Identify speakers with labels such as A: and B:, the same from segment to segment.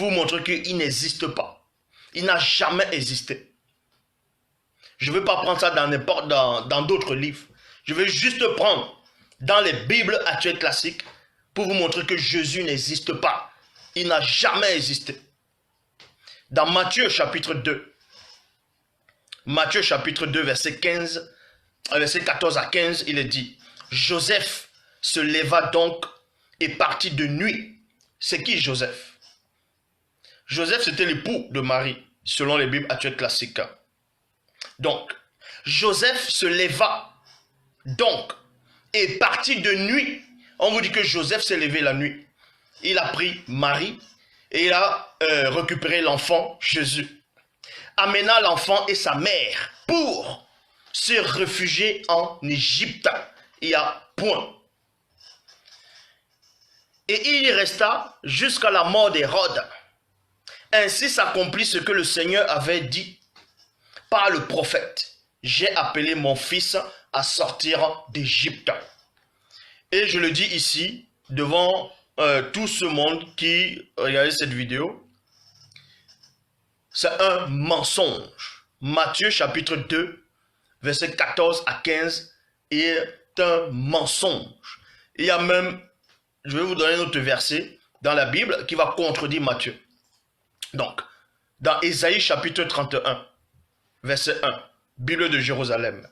A: pour vous montrer qu'il n'existe pas. Il n'a jamais existé. Je ne veux pas prendre ça dans d'autres livres. Je vais juste prendre dans les Bibles actuelles classiques pour vous montrer que Jésus n'existe pas. Il n'a jamais existé. Dans Matthieu chapitre 2, Matthieu chapitre 2, verset 14 à 15, il est dit, Joseph se leva donc et partit de nuit. C'est qui Joseph? Joseph, c'était l'époux de Marie, selon les Bibles actuelles classiques. Donc, Joseph se leva donc et partit de nuit. On vous dit que Joseph s'est levé la nuit. Il a pris Marie et il a récupéré l'enfant Jésus. Amena l'enfant et sa mère pour se réfugier en Égypte. Il y a point. Et il y resta jusqu'à la mort d'Hérode. Ainsi s'accomplit ce que le Seigneur avait dit par le prophète. J'ai appelé mon fils à sortir d'Égypte. Et je le dis ici, devant tout ce monde qui regarde cette vidéo, c'est un mensonge. Matthieu chapitre 2, verset 14 à 15, est un mensonge. Il y a même, je vais vous donner un autre verset dans la Bible qui va contredire Matthieu. Donc, dans Ésaïe chapitre 31, verset 1, Bible de Jérusalem.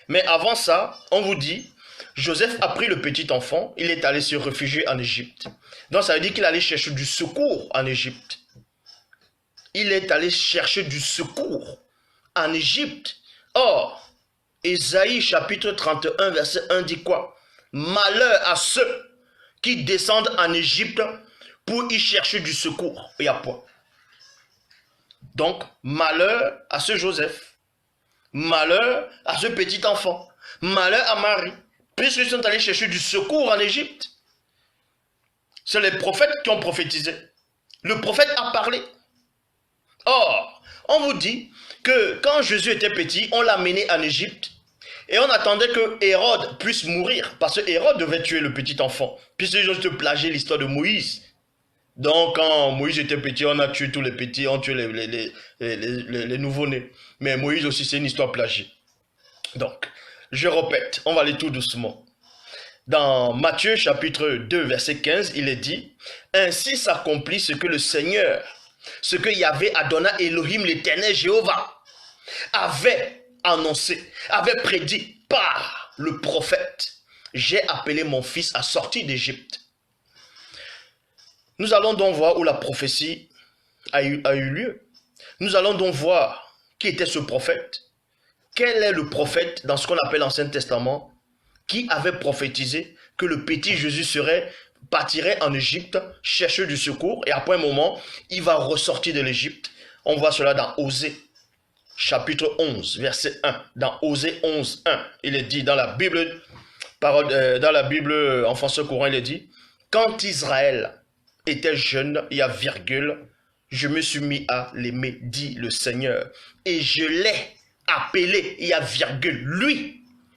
A: Mais avant ça, on vous dit, Joseph a pris le petit enfant, il est allé se réfugier en Égypte. Donc ça veut dire qu'il allait chercher du secours en Égypte. Il est allé chercher du secours en Égypte. Or, Ésaïe chapitre 31, verset 1 dit quoi? Malheur à ceux qui descendent en Égypte pour y chercher du secours. Il y a point. Donc, malheur à ce Joseph. Malheur à ce petit enfant. Malheur à Marie. Puisqu'ils sont allés chercher du secours en Égypte. C'est les prophètes qui ont prophétisé. Le prophète a parlé. Or, on vous dit que quand Jésus était petit, on l'a mené en Égypte. Et on attendait que Hérode puisse mourir. Parce que Hérode devait tuer le petit enfant. Puisqu'ils ont juste plagié l'histoire de Moïse. Donc, quand Moïse était petit, on a tué tous les petits, on tué les nouveau-nés. Mais Moïse aussi, c'est une histoire plagiée. Donc, je répète, on va aller tout doucement. Dans Matthieu chapitre 2, verset 15, il est dit, « Ainsi s'accomplit ce que le Seigneur, ce que Yahvé Adonai Elohim, l'éternel Jéhovah, avait annoncé, avait prédit par le prophète. J'ai appelé mon fils à sortir d'Égypte. » Nous allons donc voir où la prophétie a eu lieu. Nous allons donc voir qui était ce prophète. Quel est le prophète dans ce qu'on appelle l'Ancien Testament qui avait prophétisé que le petit Jésus partirait en Égypte, chercher du secours et après un moment, il va ressortir de l'Égypte. On voit cela dans Osée, chapitre 11, verset 1. Dans Osée 11, 1, il est dit dans la Bible, en français courant, il est dit, quand Israël était jeune, il y a virgule, je me suis mis à l'aimer, dit le Seigneur, et je l'ai appelé, il y a virgule,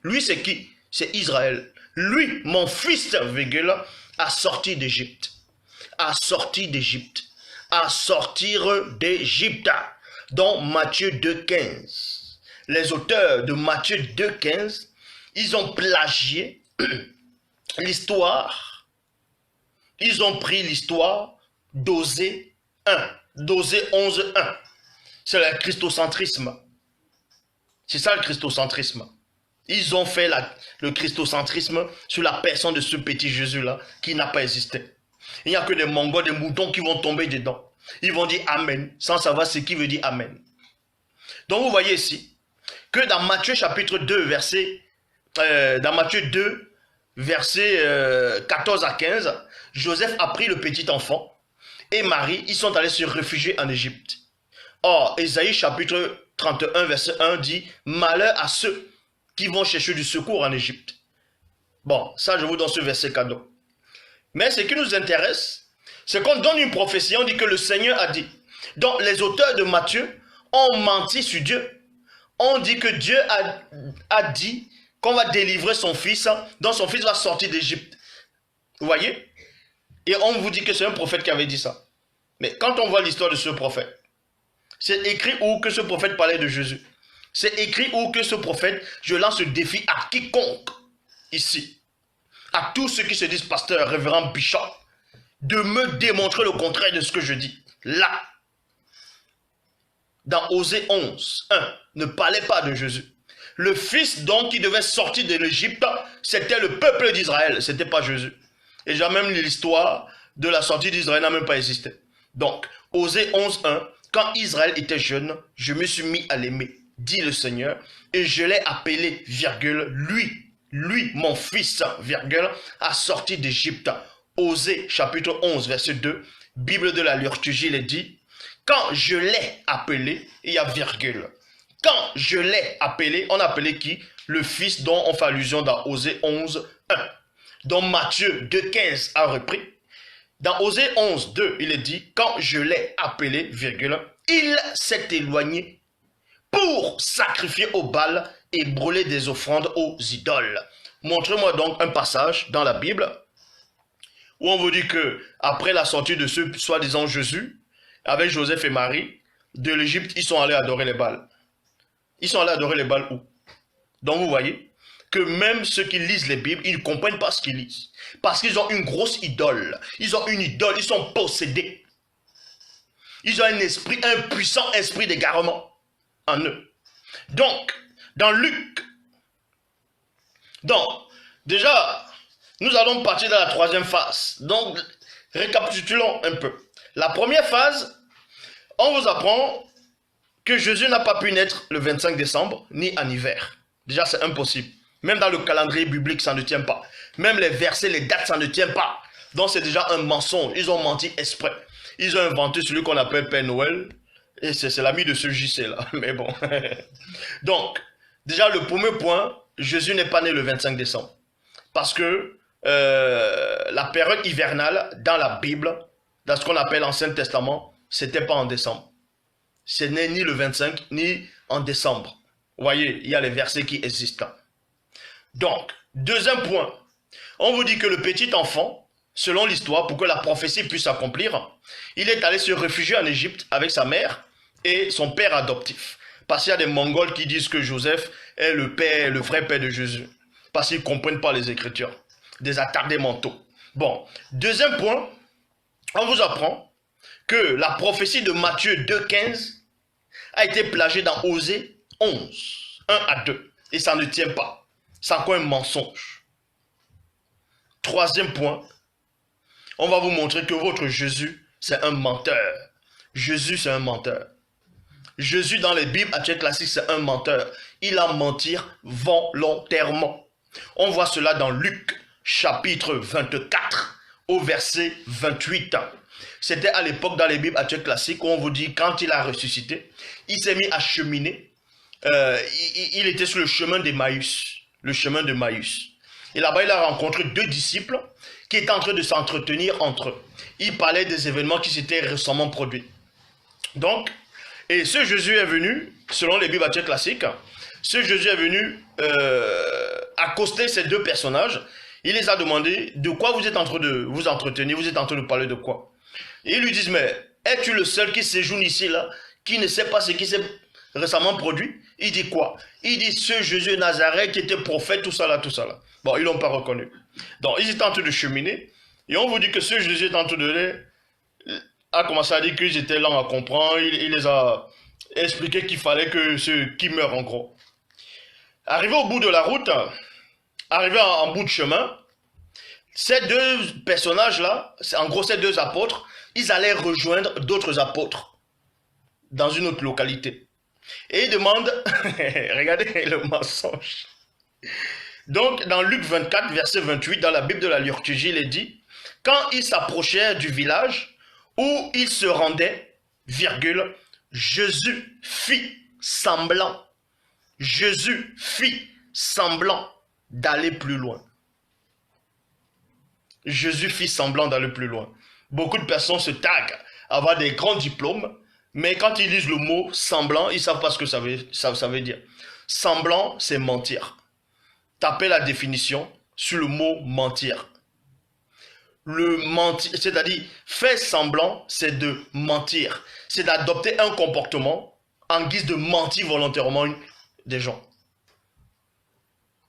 A: lui c'est qui? C'est Israël. Lui, mon fils, virgule, a sorti d'Égypte. A sorti d'Égypte. A sortir d'Égypte. Dans Matthieu 2,15. Les auteurs de Matthieu 2,15, ils ont plagié l'histoire. Ils ont pris l'histoire d'Osée 1. D'Osée 11,1. C'est le christocentrisme. C'est ça le christocentrisme. Ils ont fait le christocentrisme sur la personne de ce petit Jésus-là qui n'a pas existé. Il n'y a que des mongols, des moutons qui vont tomber dedans. Ils vont dire Amen, sans savoir ce qui veut dire Amen. Donc vous voyez ici que dans Matthieu chapitre 2, verset 14 à 15, Joseph a pris le petit enfant et Marie, ils sont allés se réfugier en Égypte. Or, Ésaïe chapitre 31, verset 1 dit « Malheur à ceux qui vont chercher du secours en Égypte. » Bon, ça je vous donne ce verset cadeau. Mais ce qui nous intéresse, c'est qu'on donne une prophétie, on dit que le Seigneur a dit. Donc les auteurs de Matthieu ont menti sur Dieu. On dit que Dieu a dit qu'on va délivrer son fils, donc son fils va sortir d'Égypte. Vous voyez? Et on vous dit que c'est un prophète qui avait dit ça. Mais quand on voit l'histoire de ce prophète, c'est écrit où que ce prophète parlait de Jésus. C'est écrit où que ce prophète, je lance le défi à quiconque ici, à tous ceux qui se disent pasteur, révérend, bishop, de me démontrer le contraire de ce que je dis. Là, dans Osée 11, 1, ne parlez pas de Jésus. Le fils donc qui devait sortir de l'Égypte, c'était le peuple d'Israël, ce n'était pas Jésus. Et j'ai même l'histoire de la sortie d'Israël n'a même pas existé. Donc, Osée 11, 1, quand Israël était jeune, je me suis mis à l'aimer, dit le Seigneur, et je l'ai appelé, virgule, lui, mon fils, virgule, a sorti d'Égypte. Osée, chapitre 11, verset 2, Bible de la liturgie, il est dit, quand je l'ai appelé, il y a virgule. Quand je l'ai appelé, on a appelé qui? Le fils dont on fait allusion dans Osée 11, 1. Dont Matthieu 2, 15 a repris. Dans Osée 11, 2, il est dit, quand je l'ai appelé, virgule, il s'est éloigné pour sacrifier au Baal et brûler des offrandes aux idoles. Montrez-moi donc un passage dans la Bible où on vous dit que après la sortie de ce soi-disant Jésus, avec Joseph et Marie, de l'Égypte, ils sont allés adorer les Baals. Ils sont allés adorer les Baals où? Donc vous voyez que même ceux qui lisent les Bibles, ils ne comprennent pas ce qu'ils lisent. Parce qu'ils ont une grosse idole. Ils ont une idole, ils sont possédés. Ils ont un esprit, un puissant esprit d'égarement en eux. Donc, dans Luc, déjà, nous allons partir dans la troisième phase. Donc, récapitulons un peu. La première phase, on vous apprend que Jésus n'a pas pu naître le 25 décembre, ni en hiver. Déjà, c'est impossible. Même dans le calendrier biblique, ça ne tient pas. Même les versets, les dates, ça ne tient pas. Donc, c'est déjà un mensonge. Ils ont menti exprès. Ils ont inventé celui qu'on appelle Père Noël. Et c'est l'ami de ce JC là. Mais bon. Donc, déjà, le premier point, Jésus n'est pas né le 25 décembre. Parce que la période hivernale dans la Bible, dans ce qu'on appelle l'Ancien Testament, c'était pas en décembre. Ce n'est ni le 25, ni en décembre. Vous voyez, il y a les versets qui existent. Donc, deuxième point, on vous dit que le petit enfant, selon l'histoire, pour que la prophétie puisse s'accomplir, il est allé se réfugier en Égypte avec sa mère et son père adoptif. Parce qu'il y a des Mongols qui disent que Joseph est le père, le vrai père de Jésus. Parce qu'ils ne comprennent pas les Écritures. Des attardés mentaux. Bon, deuxième point, on vous apprend que la prophétie de Matthieu 2,15 a été plagiée dans Osée 11, 1 à 2. Et ça ne tient pas. C'est encore un mensonge. Troisième point, on va vous montrer que votre Jésus, c'est un menteur. Jésus, c'est un menteur. Jésus, dans les Bibles actuelles classiques, c'est un menteur. Il a menti volontairement. On voit cela dans Luc, chapitre 24, au verset 28. C'était à l'époque dans les Bibles actuelles classiques où on vous dit, quand il a ressuscité, il s'est mis à cheminer. Il était sur le chemin d'Emmaüs. Le chemin de Maïus. Et là-bas, il a rencontré deux disciples qui étaient en train de s'entretenir entre eux. Ils parlaient des événements qui s'étaient récemment produits. Donc, et ce Jésus est venu, selon les Bibles actuelles classiques, ce Jésus est venu accoster ces deux personnages. Il les a demandé de quoi vous êtes en train de vous entretenir, vous êtes en train de parler de quoi. Et ils lui disent, mais es-tu le seul qui séjourne ici, là, qui ne sait pas ce qui s'est récemment produit? Il dit quoi? Il dit ce Jésus de Nazareth qui était prophète, tout ça là, tout ça là. Bon, ils ne l'ont pas reconnu. Donc, ils étaient en train de cheminer. Et on vous dit que ce Jésus est en train de a commencé à dire qu'ils étaient lents à comprendre. Il les a expliqué qu'il fallait que ceux qui meurent en gros. Arrivé au bout de la route, arrivé en bout de chemin, ces deux personnages-là, en gros ces deux apôtres, ils allaient rejoindre d'autres apôtres dans une autre localité. Et il demande, regardez le mensonge. Donc, dans Luc 24, verset 28, dans la Bible de la liturgie, il est dit, quand ils s'approchèrent du village où ils se rendaient, virgule, Jésus fit semblant d'aller plus loin. Jésus fit semblant d'aller plus loin. Beaucoup de personnes se taguent à avoir des grands diplômes, mais quand ils lisent le mot semblant, ils ne savent pas ce que ça veut dire. Semblant, c'est mentir. Tapez la définition sur le mot mentir. le mentir, c'est-à-dire faire semblant, c'est de mentir. C'est d'adopter un comportement en guise de mentir volontairement des gens.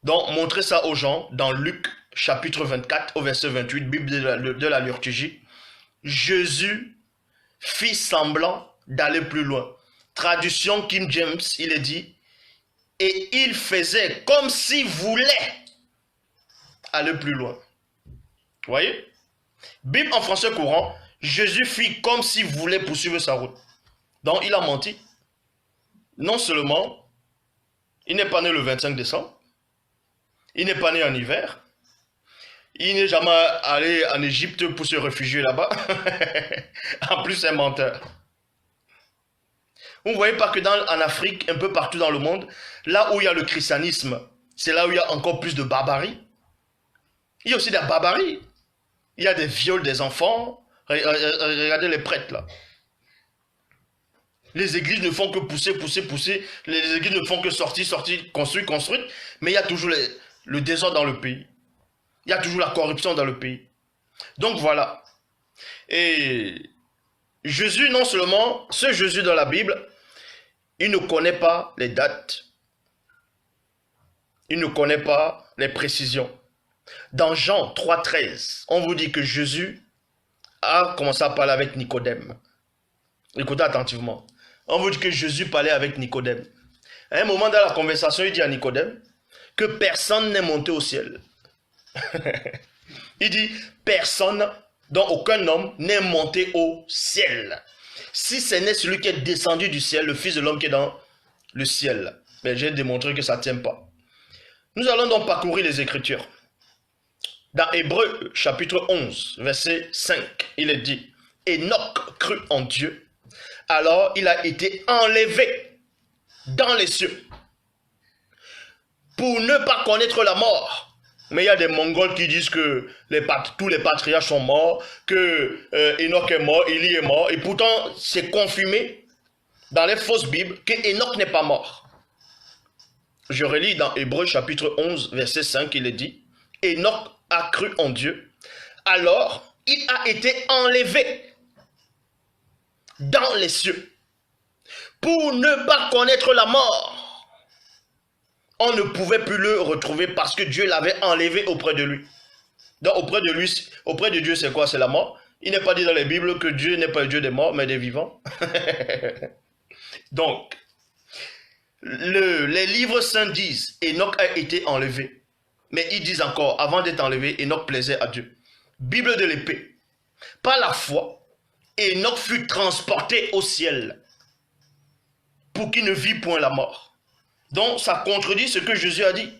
A: Donc, montrez ça aux gens dans Luc chapitre 24 au verset 28, Bible de la liturgie. Jésus fit semblant d'aller plus loin. Traduction King James, il est dit, et il faisait comme s'il voulait aller plus loin. Vous voyez? Bible en français courant, Jésus fit comme s'il voulait poursuivre sa route. Donc, il a menti. Non seulement, il n'est pas né le 25 décembre, il n'est pas né en hiver, il n'est jamais allé en Égypte pour se réfugier là-bas. En plus, c'est un menteur. Vous ne voyez pas que en Afrique, un peu partout dans le monde, là où il y a le christianisme, c'est là où il y a encore plus de barbarie. Il y a aussi des barbaries. Il y a des viols des enfants. Regardez les prêtres là. Les églises ne font que pousser, pousser, pousser. Les églises ne font que sortir, sortir, construire, construire. Mais il y a toujours le désordre dans le pays. Il y a toujours la corruption dans le pays. Donc voilà. Et Jésus, non seulement, ce Jésus dans la Bible, il ne connaît pas les dates. Il ne connaît pas les précisions. Dans Jean 3,13, on vous dit que Jésus a commencé à parler avec Nicodème. Écoutez attentivement. On vous dit que Jésus parlait avec Nicodème. À un moment dans la conversation, il dit à Nicodème que personne n'est monté au ciel. Il dit personne, donc aucun homme n'est monté au ciel. Si ce n'est celui qui est descendu du ciel, le Fils de l'homme qui est dans le ciel. Mais j'ai démontré que ça ne tient pas. Nous allons donc parcourir les Écritures. Dans Hébreux chapitre 11, verset 5, il est dit, Enoch crut en Dieu, alors il a été enlevé dans les cieux pour ne pas connaître la mort. Mais il y a des Mongols qui disent que tous les patriarches sont morts, que Enoch est mort, Élie est mort, et pourtant c'est confirmé dans les fausses Bibles que Enoch n'est pas mort. Je relis dans Hébreux chapitre 11, verset 5, il est dit, Enoch a cru en Dieu, alors il a été enlevé dans les cieux pour ne pas connaître la mort. On ne pouvait plus le retrouver parce que Dieu l'avait enlevé auprès de lui. Donc auprès de Dieu, c'est quoi? C'est la mort. Il n'est pas dit dans les Bibles que Dieu n'est pas le Dieu des morts, mais des vivants. Donc, les livres saints disent, Enoch a été enlevé. Mais ils disent encore, avant d'être enlevé, Enoch plaisait à Dieu. Bible de l'épée. Par la foi, Enoch fut transporté au ciel pour qu'il ne vit point la mort. Donc, ça contredit ce que Jésus a dit.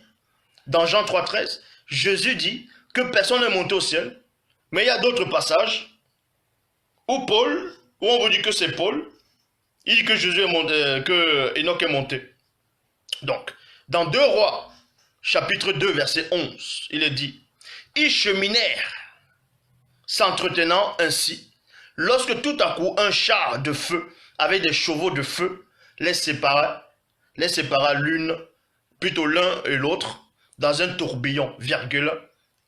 A: Dans Jean 3,13, Jésus dit que personne n'est monté au ciel. Mais il y a d'autres passages où on vous dit que c'est Paul, il dit que Jésus est monté, que Enoch est monté. Donc, dans 2 Rois, chapitre 2, verset 11, il est dit, ils cheminèrent, s'entretenant ainsi, lorsque tout à coup un char de feu avec des chevaux de feu les sépara l'un et l'autre dans un tourbillon, virgule,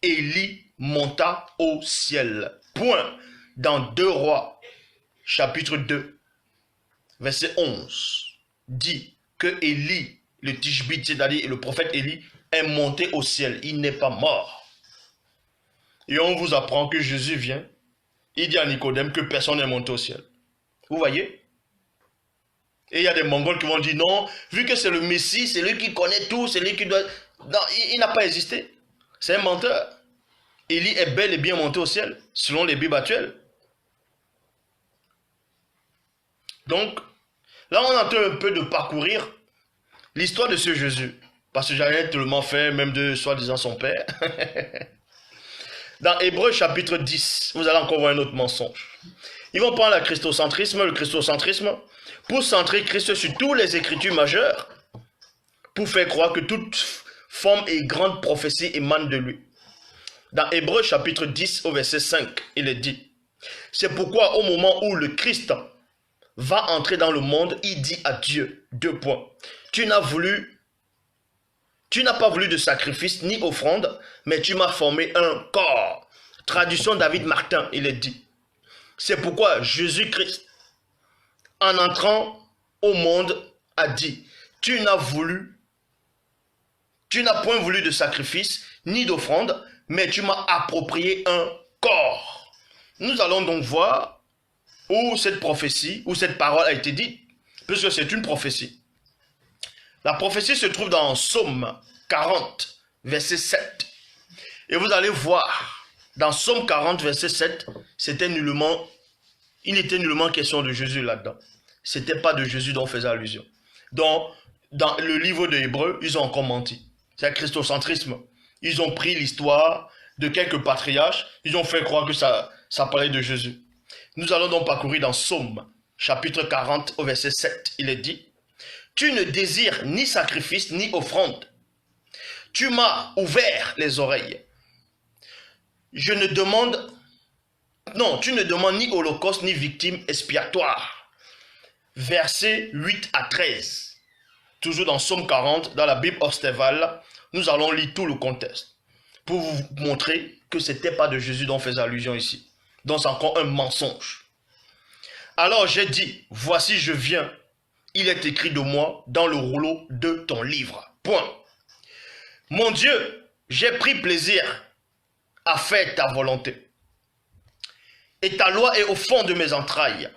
A: Élie monta au ciel. Point. Dans 2 Rois, chapitre 2, verset 11, dit que Élie, le Tishbite, c'est-à-dire le prophète Élie, est monté au ciel. Il n'est pas mort. Et on vous apprend que Jésus vient. Il dit à Nicodème que personne n'est monté au ciel. Vous voyez? Et il y a des Mongols qui vont dire non, vu que c'est le Messie, c'est lui qui connaît tout, c'est lui qui doit... Non, il n'a pas existé. C'est un menteur. Élie est bel et bien monté au ciel, selon les Bibles actuelles. Donc, là on est en train un peu de parcourir l'histoire de ce Jésus. Parce que j'avais tellement fait, même de soi-disant son père. Dans Hébreux chapitre 10, vous allez encore voir un autre mensonge. Ils vont prendre le christocentrisme, pour centrer Christ sur toutes les écritures majeures, pour faire croire que toute forme et grande prophétie émane de lui. Dans Hébreux chapitre 10 au verset 5, il est dit, c'est pourquoi au moment où le Christ va entrer dans le monde, il dit à Dieu, 2 points, tu n'as pas voulu de sacrifice ni offrande, mais tu m'as formé un corps. Traduction David Martin, il est dit. C'est pourquoi Jésus-Christ, en entrant au monde, a dit, tu n'as point voulu de sacrifice, ni d'offrande, mais tu m'as approprié un corps. Nous allons donc voir où cette prophétie, où cette parole a été dite, puisque c'est une prophétie. La prophétie se trouve dans Psaume 40, verset 7. Et vous allez voir, dans Psaume 40, verset 7, il n'était nullement question de Jésus là-dedans. Ce n'était pas de Jésus dont on faisait allusion. Donc, dans le livre de Hébreux, ils ont encore menti. C'est un christocentrisme. Ils ont pris l'histoire de quelques patriarches, ils ont fait croire que ça parlait de Jésus. Nous allons donc parcourir dans Psaume, chapitre 40, au verset 7. Il est dit, « Tu ne désires ni sacrifice, ni offrande. Tu m'as ouvert les oreilles. Tu ne demandes ni holocauste, ni victime expiatoire. » Versets 8 à 13. Toujours dans Psaume 40, dans la Bible Ostéval, nous allons lire tout le contexte pour vous montrer que ce n'était pas de Jésus dont on faisait allusion ici. Donc c'est encore un mensonge. Alors j'ai dit, voici je viens. Il est écrit de moi dans le rouleau de ton livre. Point. Mon Dieu, j'ai pris plaisir à faire ta volonté. Et ta loi est au fond de mes entrailles.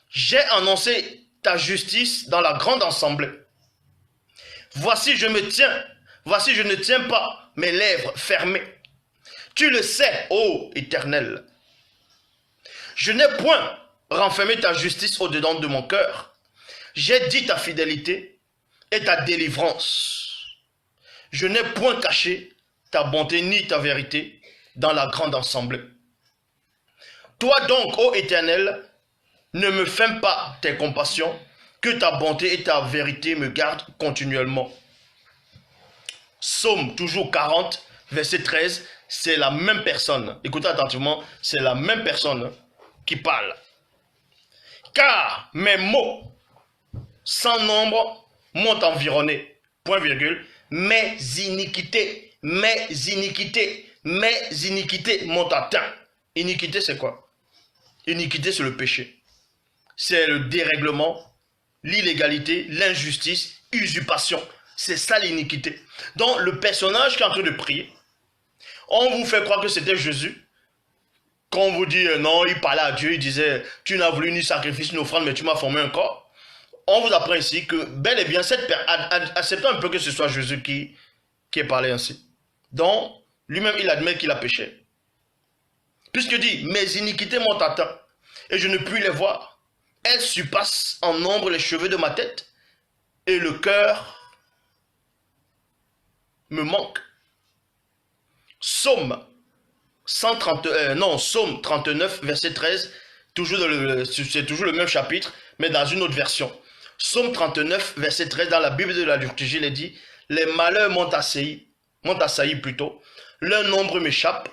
A: J'ai annoncé ta justice dans la grande assemblée. Voici je ne tiens pas mes lèvres fermées. Tu le sais, ô Éternel. Je n'ai point renfermé ta justice au-dedans de mon cœur. J'ai dit ta fidélité et ta délivrance. Je n'ai point caché ta bonté ni ta vérité dans la grande assemblée. Toi donc, ô Éternel, ne me ferme pas tes compassions, que ta bonté et ta vérité me gardent continuellement. Psaume toujours 40, verset 13, c'est la même personne. Écoutez attentivement, c'est la même personne qui parle. Car mes maux sans nombre m'ont environné. Point virgule. Mes iniquités m'ont atteint. Iniquité, c'est quoi? Iniquité, c'est le péché. C'est le dérèglement, l'illégalité, l'injustice, usurpation. C'est ça l'iniquité. Donc le personnage qui est en train de prier, on vous fait croire que c'était Jésus. Quand on vous dit non, il parlait à Dieu, il disait tu n'as voulu ni sacrifice ni offrande, mais tu m'as formé un corps. On vous apprend ici que bel et bien, acceptons un peu que ce soit Jésus qui est parlé ainsi. Donc lui-même il admet qu'il a péché. Puisque dit mes iniquités m'ont atteint et je ne puis les voir. Elles surpassent en nombre les cheveux de ma tête et le cœur me manque. Psaume 39, verset 13, c'est toujours le même chapitre, mais dans une autre version. Psaume 39, verset 13, dans la Bible de la liturgie, il est dit, les malheurs m'ont assailli plutôt, leur nombre m'échappe,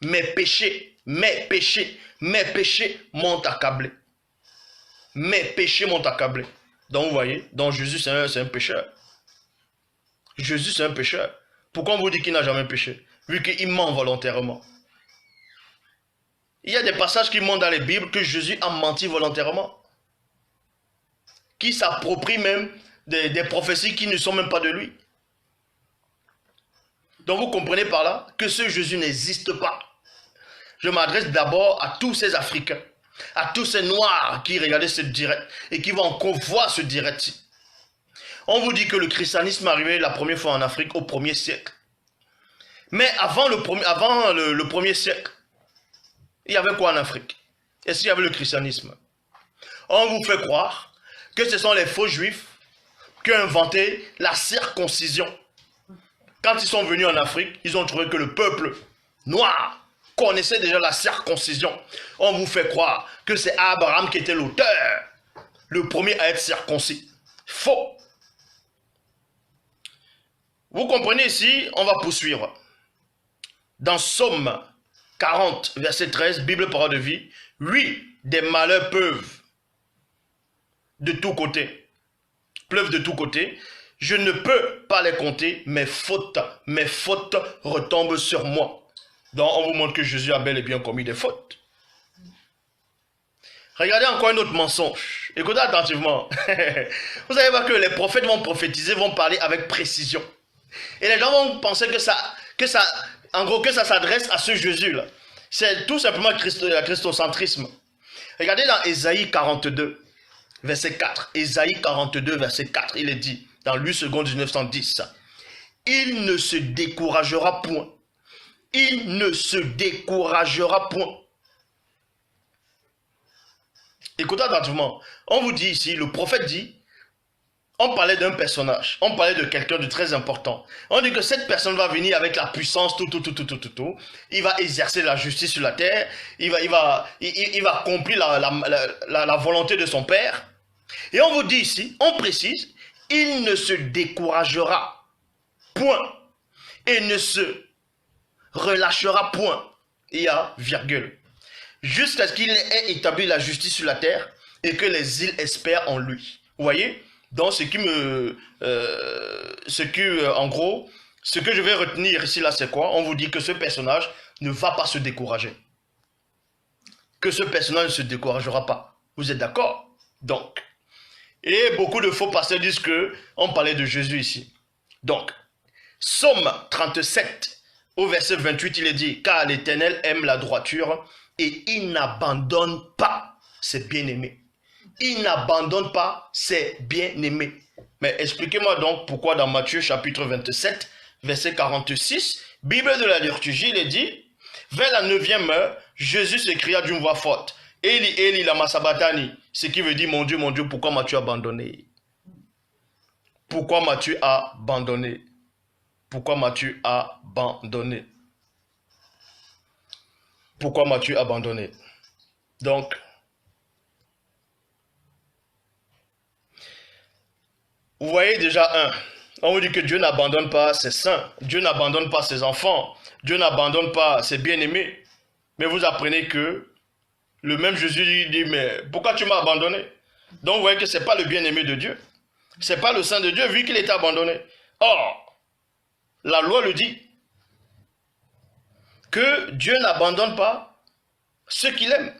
A: mes péchés m'ont accablé. Mes péchés m'ont accablé. Donc vous voyez, donc Jésus c'est un pécheur. Jésus c'est un pécheur. Pourquoi on vous dit qu'il n'a jamais péché? Vu qu'il ment volontairement. Il y a des passages qui montrent dans les Bibles que Jésus a menti volontairement. Qui s'approprie même des prophéties qui ne sont même pas de lui. Donc vous comprenez par là que ce Jésus n'existe pas. Je m'adresse d'abord à tous ces Africains, à tous ces Noirs qui regardaient ce direct et qui vont encore voir ce direct-ci. On vous dit que le christianisme est arrivé la première fois en Afrique au 1er siècle. Mais avant le 1er siècle, il y avait quoi en Afrique? Est-ce qu'il y avait le christianisme? On vous fait croire que ce sont les faux juifs qui ont inventé la circoncision. Quand ils sont venus en Afrique, ils ont trouvé que le peuple noir connaissait déjà la circoncision. On vous fait croire que c'est Abraham qui était l'auteur, le premier à être circoncis. Faux. Vous comprenez ici, on va poursuivre. Dans Psaume 40, verset 13, Bible parole de vie, oui, des malheurs pleuvent de tous côtés. Je ne peux pas les compter, mes fautes retombent sur moi. Donc on vous montre que Jésus a bel et bien commis des fautes. Regardez encore un autre mensonge. Écoutez attentivement. Vous savez pas que les prophètes vont prophétiser, vont parler avec précision. Et les gens vont penser en gros, que ça s'adresse à ce Jésus-là. C'est tout simplement le christocentrisme. Regardez dans Ésaïe 42, verset 4. Ésaïe 42, verset 4, il est dit, dans 8 secondes 1910. Il ne se découragera point. Il ne se découragera point. Écoutez attentivement. On vous dit ici, le prophète dit, on parlait d'un personnage, on parlait de quelqu'un de très important. On dit que cette personne va venir avec la puissance, tout. Il va exercer la justice sur la terre. Il va accomplir la volonté de son Père. Et on vous dit ici, on précise, il ne se découragera point et ne se relâchera point. Il y a virgule. Jusqu'à ce qu'il ait établi la justice sur la terre et que les îles espèrent en lui. Vous voyez? Donc, en gros, ce que je vais retenir ici, là, c'est quoi? On vous dit que ce personnage ne va pas se décourager. Que ce personnage ne se découragera pas. Vous êtes d'accord? Donc, et beaucoup de faux pasteurs disent que on parlait de Jésus ici. Donc, Psaume 37, au verset 28, il est dit, car l'Éternel aime la droiture et il n'abandonne pas ses bien-aimés. Il n'abandonne pas ses bien-aimés. Mais expliquez-moi donc pourquoi dans Matthieu chapitre 27, verset 46, Bible de la liturgie, il est dit, vers la 9e heure, Jésus s'écria d'une voix forte, Eli, Eli, lama sabachthani, ce qui veut dire, mon Dieu, pourquoi m'as-tu abandonné? Pourquoi m'as-tu abandonné? Pourquoi m'as-tu abandonné? Pourquoi m'as-tu abandonné? Donc, vous voyez déjà on vous dit que Dieu n'abandonne pas ses saints, Dieu n'abandonne pas ses enfants, Dieu n'abandonne pas ses bien-aimés. Mais vous apprenez que le même Jésus dit, mais pourquoi tu m'as abandonné? Donc vous voyez que ce n'est pas le bien-aimé de Dieu, ce n'est pas le saint de Dieu vu qu'il était abandonné. Or, la loi le dit, que Dieu n'abandonne pas ceux qu'il aime.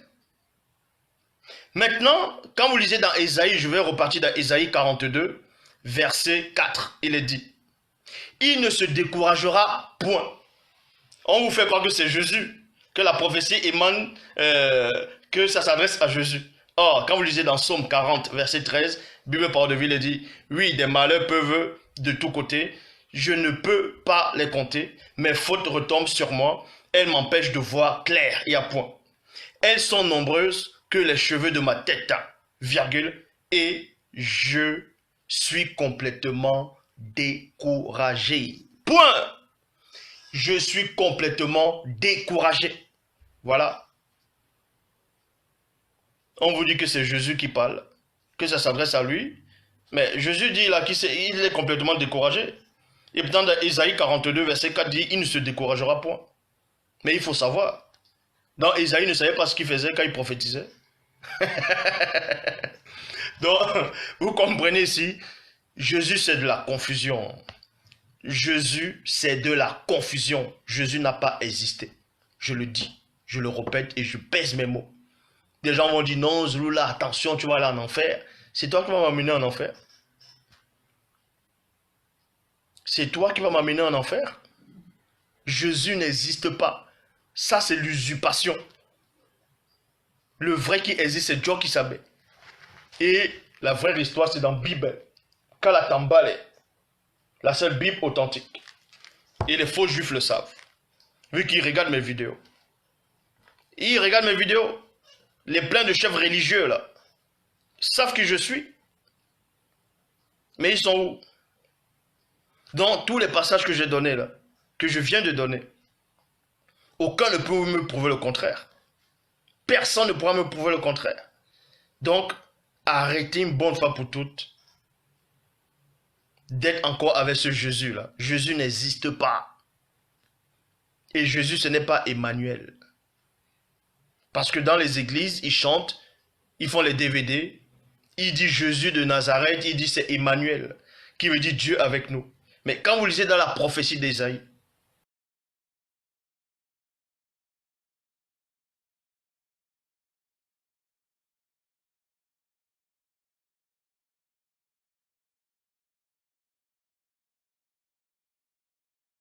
A: Maintenant, quand vous lisez dans Ésaïe, je vais repartir dans Ésaïe 42, verset 4, il est dit, il ne se découragera point. On vous fait croire que c'est Jésus, que la prophétie émane, que ça s'adresse à Jésus. Or, quand vous lisez dans Psaume 40, verset 13, Bible Parole de Vie, il dit, oui, des malheurs peuvent de tous côtés, je ne peux pas les compter, mes fautes retombent sur moi, elles m'empêchent de voir clair et à point. Elles sont nombreuses que les cheveux de ma tête, virgule, et je suis complètement découragé. Point. Je suis complètement découragé. Voilà. On vous dit que c'est Jésus qui parle, que ça s'adresse à lui. Mais Jésus dit là qu'il est complètement découragé. Et puis dans Ésaïe 42, verset 4 dit, il ne se découragera point. Mais il faut savoir, dans Ésaïe ne savait pas ce qu'il faisait quand il prophétisait. Donc, vous comprenez ici, Jésus c'est de la confusion. Jésus c'est de la confusion. Jésus n'a pas existé. Je le dis, je le répète et je pèse mes mots. Des gens vont dire, non Zouloula, attention, tu vas aller en enfer. C'est toi qui vas m'amener en enfer. C'est toi qui vas m'amener en enfer. Jésus n'existe pas. Ça, c'est l'usurpation. Le vrai qui existe, c'est Dieu qui savait. Et la vraie histoire, c'est dans la Bible. Kalatambale, la seule Bible authentique. Et les faux juifs le savent. Vu qu'ils regardent mes vidéos. Ils regardent mes vidéos. Les pleins de chefs religieux, là, savent qui je suis. Mais ils sont où? Dans tous les passages que j'ai donnés, là, que je viens de donner, aucun ne peut me prouver le contraire. Personne ne pourra me prouver le contraire. Donc, arrêtez une bonne fois pour toutes d'être encore avec ce Jésus-là. Jésus n'existe pas. Et Jésus, ce n'est pas Emmanuel. Parce que dans les églises, ils chantent, ils font les DVD, ils disent Jésus de Nazareth, ils disent c'est Emmanuel, qui veut dire Dieu avec nous. Mais quand vous lisez dans la prophétie d'Ésaïe,